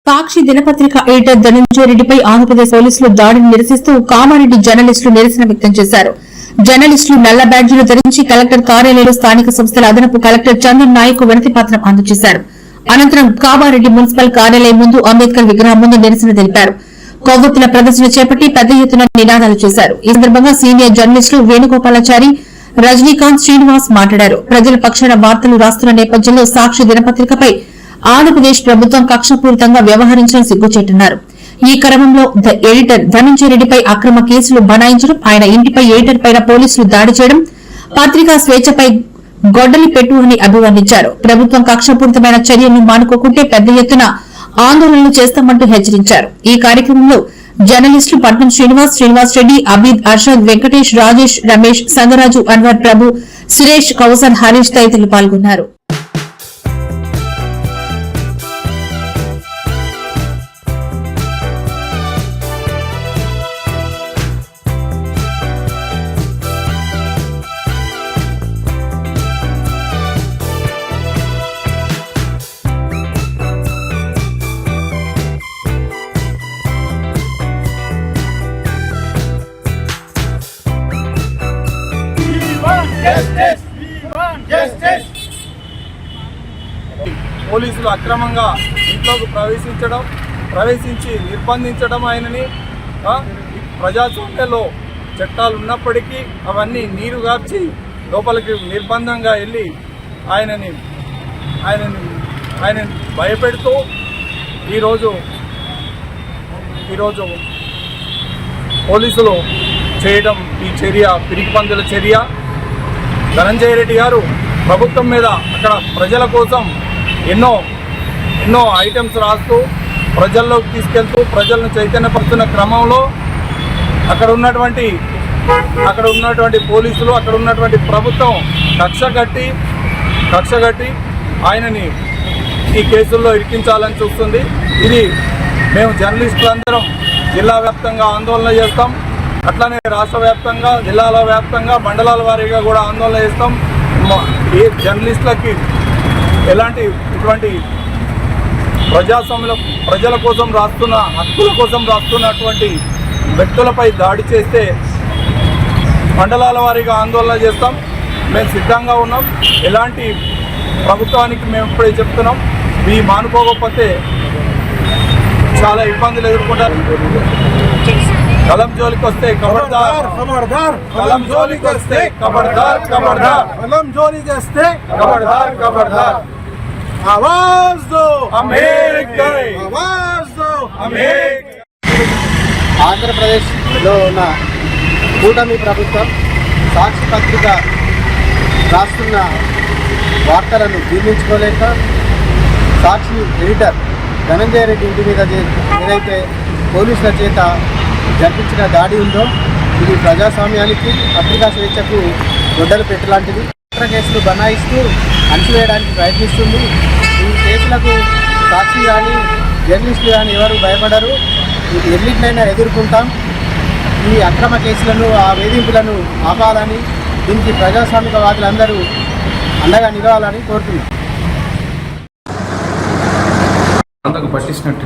సాక్షి దినపత్రిక ఎడిటర్ ధనంజయ రెడ్డిపై ఆంధ్రప్రదేశ్ పోలీసులు దాడిని నిరసిస్తూ కామారెడ్డి జర్నలిస్టులు నిరసన వ్యక్తం చేశారు. జర్నలిస్టులు నల్ల బ్యాడ్జీలు ధరించి కలెక్టర్ కార్యాలయంలో స్థానిక సంస్థల అదనపు కలెక్టర్ చందన్ నాయక్ వినతి పత్రం అందజేశారు. అనంతరం కామారెడ్డి మున్సిపల్ కార్యాలయం ముందు అంబేద్కర్ విగ్రహం ముందు నిరసన తెలిపారు. కొవ్వొత్తుల ప్రదర్శన చేపట్టి పెద్ద ఎత్తున నినాదాలు చేశారు. ఈ సందర్భంగా సీనియర్ జర్నలిస్టులు వేణుగోపాలాచారి, రజనీకాంత్, శ్రీనివాస్ మాట్లాడారు. ప్రజల పక్షాన వార్తలు రాస్తున్న నేపథ్యంలో సాక్షి దినపత్రికపై ఆంధ్రప్రదేశ్ ప్రభుత్వం కక్షపూరితంగా వ్యవహరించడం సిగ్గుచేటన్నారు. ఈ క్రమంలో ఎడిటర్ ధనంజయ రెడ్డిపై అక్రమ కేసులు బనాయించడం, ఆయన ఇంటిపై ఎడిటర్ పైన పోలీసులు దాడి చేయడం పత్రికా స్వేచ్ఛపై గొడ్డలి పెట్టు అని అభివర్ణించారు. ప్రభుత్వం కక్షపూరితమైన చర్యలను మానుకోకుంటే పెద్ద ఎత్తున ఆందోళనలు చేస్తామంటూ హెచ్చరించారు. ఈ కార్యక్రమంలో జర్నలిస్టులు పట్నం శ్రీనివాస్ రెడ్డి, అబీద్, అర్షద్, వెంకటేష్, రాజేష్, రమేష్, సంగరాజు, అన్వర్, ప్రభు, సురేష్, కౌసర్, హరీష్ తదితరులు పాల్గొన్నారు. పోలీసులు అక్రమంగా ఇంట్లోకి ప్రవేశించి నిర్బంధించడం ఆయనని ప్రజాస్వామ్యంలో చట్టాలు ఉన్నప్పటికీ అవన్నీ నీరుగార్చి లోపలికి నిర్బంధంగా వెళ్ళి ఆయనని భయపెడుతూ ఈరోజు పోలీసులు చేయడం ఈ చర్య పిరికిపందుల చర్య. ధనంజయ రెడ్డి గారు ప్రభుత్వం మీద అక్కడ ప్రజల కోసం ఎన్నో ఐటమ్స్ రాస్తూ ప్రజల్లోకి తీసుకెళ్తూ ప్రజలను చైతన్యపరుస్తున్న క్రమంలో అక్కడ ఉన్నటువంటి పోలీసులు, అక్కడ ఉన్నటువంటి ప్రభుత్వం కక్ష కట్టి ఆయనని ఈ కేసుల్లో ఇరికించాలని చూస్తుంది. ఇది మేము జర్నలిస్టులందరం జిల్లా వ్యాప్తంగా ఆందోళన చేస్తాం. అట్లానే రాష్ట్ర వ్యాప్తంగా, జిల్లాల వ్యాప్తంగా, మండలాల వారీగా కూడా ఆందోళన చేస్తాం. ఈ జర్నలిస్టులకి ఇటువంటి ప్రజాస్వామ్యంలో ప్రజల కోసం రాస్తున్న హక్కుల కోసం రాస్తున్నటువంటి వ్యక్తులపై దాడి చేస్తే మండలాల వారీగా ఆందోళన చేస్తాం. మేము సిద్ధంగా ఉన్నాం. ఎలాంటి ప్రభుత్వానికి మేము ఇప్పుడే చెప్తున్నాం, మీ మానుకోకపోతే చాలా ఇబ్బందులు ఎదుర్కొంటారు. కలం జోలికి వస్తే ఖబర్దార్, కలం జోలికి వస్తే ఖబర్దార్, కలం జోలికి వస్తే ఖబర్దార్. ఆవాజ్ దో ఆవాజ్ దో ఆంధ్రప్రదేశ్లో ఉన్న కూటమి ప్రభుత్వం సాక్షి పత్రిక రాస్తున్న వార్తలను జీర్ణించుకోలేక సాక్షి ఎడిటర్ ధనంజయ రెడ్డి ఇంటి మీద ఏదైతే పోలీసుల చేత జరిపించిన దాడి ఉందో ఇది ప్రజాస్వామ్యానికి, పత్రికా స్వేచ్ఛకు గొడ్డలు పెట్టలాంటిది. కేసులు బనాయిస్తూ అణచివేయడానికి ప్రయత్నిస్తుంది. ఈ కేసులకు సాక్షి కానీ జర్నలిస్టులు కానీ ఎవరు భయపడరు. ఎన్నిటినైనా ఎదుర్కొంటాం. ఈ అక్రమ కేసులను, ఆ వేధింపులను ఆపాలని, దీనికి ప్రజాస్వామికవాదులందరూ అండగా నిలవాలని కోరుతున్నాం. పట్టించినట్టు